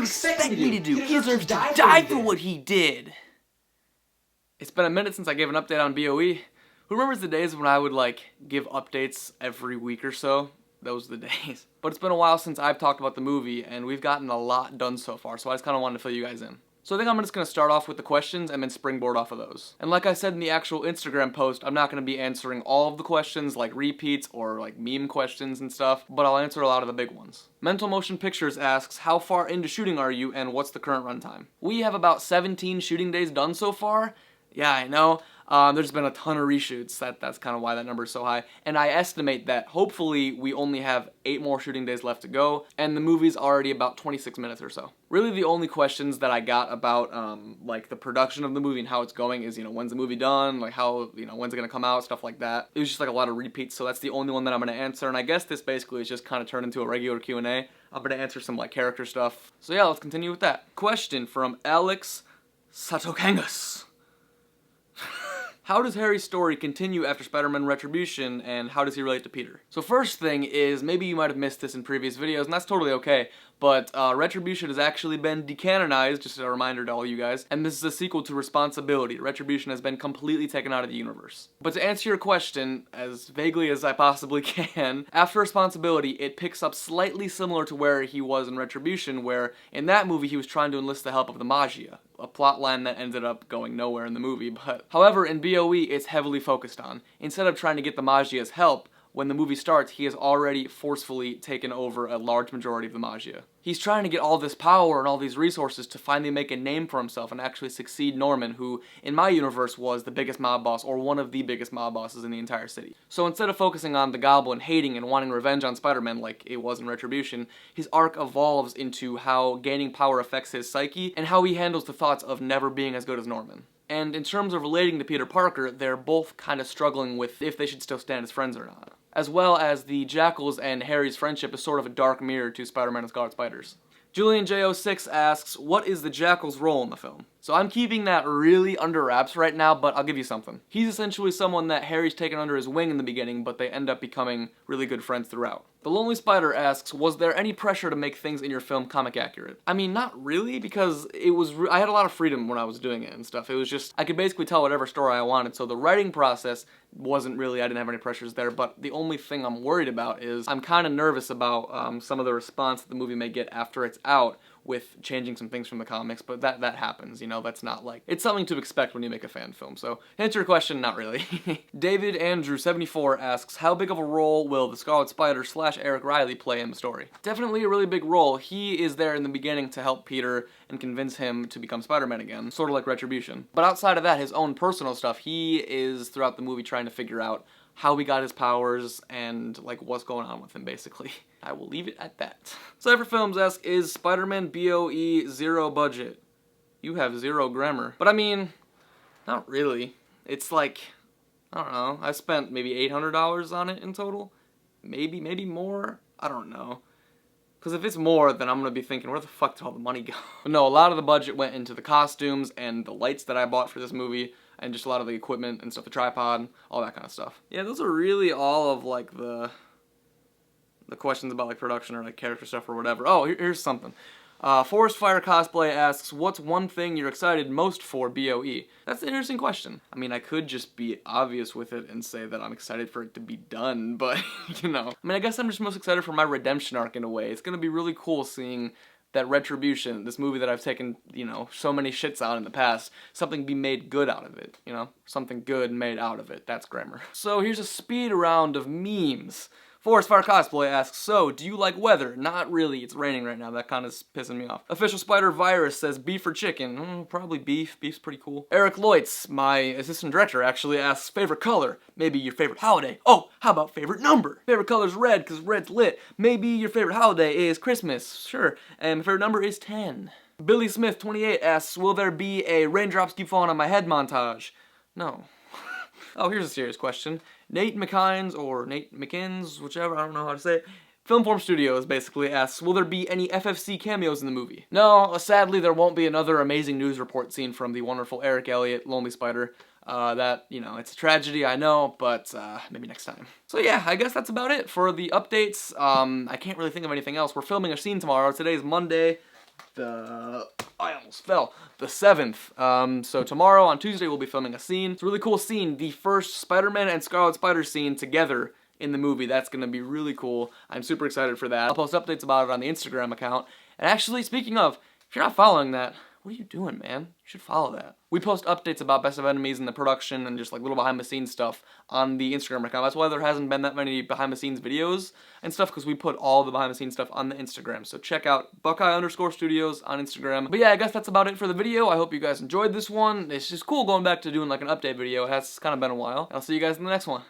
you expect me to do? He deserves to die for what he did. It's been a minute since I gave an update on BOE. Who remembers the days when I would, give updates every week or so? Those are the days. But it's been a while since I've talked about the movie, and we've gotten a lot done so far, so I just kind of wanted to fill you guys in. So I think I'm just going to start off with the questions and then springboard off of those. And like I said in the actual Instagram post, I'm not going to be answering all of the questions, like repeats or meme questions and stuff, but I'll answer a lot of the big ones. Mental Motion Pictures asks, how far into shooting are you and what's the current runtime? We have about 17 shooting days done so far. Yeah, I know. There's been a ton of reshoots. That's kind of why that number is so high. And I estimate that hopefully we only have 8 more shooting days left to go, and the movie's already about 26 minutes or so. Really the only questions that I got about the production of the movie and how it's going is, when's the movie done, how, when's it gonna come out, stuff like that. It was just a lot of repeats, so that's the only one that I'm gonna answer, and I guess this basically is just kind of turned into a regular Q&A. I'm gonna answer some character stuff. So yeah, let's continue with that. Question from Alex Satokangas. How does Harry's story continue after Spider-Man Retribution, and how does he relate to Peter? So first thing is, maybe you might have missed this in previous videos, and that's totally okay, but Retribution has actually been decanonized, just a reminder to all you guys, and this is a sequel to Responsibility. Retribution has been completely taken out of the universe. But to answer your question, as vaguely as I possibly can, after Responsibility, it picks up slightly similar to where he was in Retribution, where in that movie he was trying to enlist the help of the Magia, a plotline that ended up going nowhere in the movie, but however, in BOE, it's heavily focused on. Instead of trying to get the Magia's help, when the movie starts, he has already forcefully taken over a large majority of the Magia. He's trying to get all this power and all these resources to finally make a name for himself and actually succeed Norman, who, in my universe, was the biggest mob boss, or one of the biggest mob bosses in the entire city. So instead of focusing on the Goblin hating and wanting revenge on Spider-Man like it was in Retribution, his arc evolves into how gaining power affects his psyche, and how he handles the thoughts of never being as good as Norman. And in terms of relating to Peter Parker, they're both kind of struggling with if they should still stand as friends or not. As well as the Jackal's and Harry's friendship is sort of a dark mirror to Spider-Man and Scarlet Spiders. Julian J06 asks, what is the Jackal's role in the film? So I'm keeping that really under wraps right now, but I'll give you something. He's essentially someone that Harry's taken under his wing in the beginning, but they end up becoming really good friends throughout. The Lonely Spider asks, was there any pressure to make things in your film comic accurate? I mean, not really, because I had a lot of freedom when I was doing it and stuff. It was just, I could basically tell whatever story I wanted, so the writing process wasn't really, I didn't have any pressures there, but the only thing I'm worried about is I'm kind of nervous about some of the response that the movie may get after it's out with changing some things from the comics, but that happens, that's not it's something to expect when you make a fan film, so to answer your question, not really. David Andrew 74 asks, how big of a role will the Scarlet Spider / Eric Riley play in the story? Definitely a really big role. He is there in the beginning to help Peter and convince him to become Spider-Man again, sort of like Retribution. But outside of that, his own personal stuff, he is throughout the movie trying to figure out how he got his powers and what's going on with him, basically. I will leave it at that. Cypher Films asks, is Spider-Man BOE 0 budget? You have 0 grammar. But I mean, not really. It's I don't know, I spent maybe $800 on it in total. Maybe more, I don't know. Because if it's more, then I'm going to be thinking, where the fuck did all the money go? But no, a lot of the budget went into the costumes and the lights that I bought for this movie, and just a lot of the equipment and stuff, the tripod, all that kind of stuff. Yeah, those are really all of the questions about production or character stuff or whatever. Oh, here's something. Forest Fire Cosplay asks, what's one thing you're excited most for BOE? That's an interesting question. I mean, I could just be obvious with it and say that I'm excited for it to be done, but, I mean, I guess I'm just most excited for my redemption arc in a way. It's gonna be really cool seeing that Retribution, this movie that I've taken, so many shits on in the past, something be made good out of it, Something good made out of it. That's grammar. So here's a speed round of memes. Forest Fire Cosplay asks, so, do you like weather? Not really, it's raining right now, that kind of is pissing me off. Official Spider Virus says, beef or chicken? Probably beef, beef's pretty cool. Eric Loitz, my assistant director, actually asks, favorite color? Maybe your favorite holiday. Oh, how about favorite number? Favorite color's red, because red's lit. Maybe your favorite holiday is Christmas, sure. And my favorite number is 10. Billy Smith, 28, asks, will there be a raindrops keep falling on my head montage? No. Oh, here's a serious question. Nate McKines, or Nate McKins, whichever, I don't know how to say it. Filmform Studios basically asks, will there be any FFC cameos in the movie? No, sadly there won't be another amazing news report scene from the wonderful Eric Elliott, Lonely Spider. It's a tragedy, I know, but maybe next time. So yeah, I guess that's about it for the updates. I can't really think of anything else. We're filming a scene tomorrow. Today's Monday. I almost fell. The 7th. So tomorrow on Tuesday we'll be filming a scene. It's a really cool scene. The first Spider-Man and Scarlet Spider scene together in the movie. That's gonna be really cool. I'm super excited for that. I'll post updates about it on the Instagram account. And actually, speaking of, if you're not following that, what are you doing, man? You should follow that. We post updates about Best of Enemies and the production and just like little behind the scenes stuff on the Instagram account. That's why there hasn't been that many behind the scenes videos and stuff, because we put all the behind the scenes stuff on the Instagram. So check out Buckeye_Studios on Instagram. But yeah, I guess that's about it for the video. I hope you guys enjoyed this one. It's just cool going back to doing like an update video. It has kind of been a while. I'll see you guys in the next one.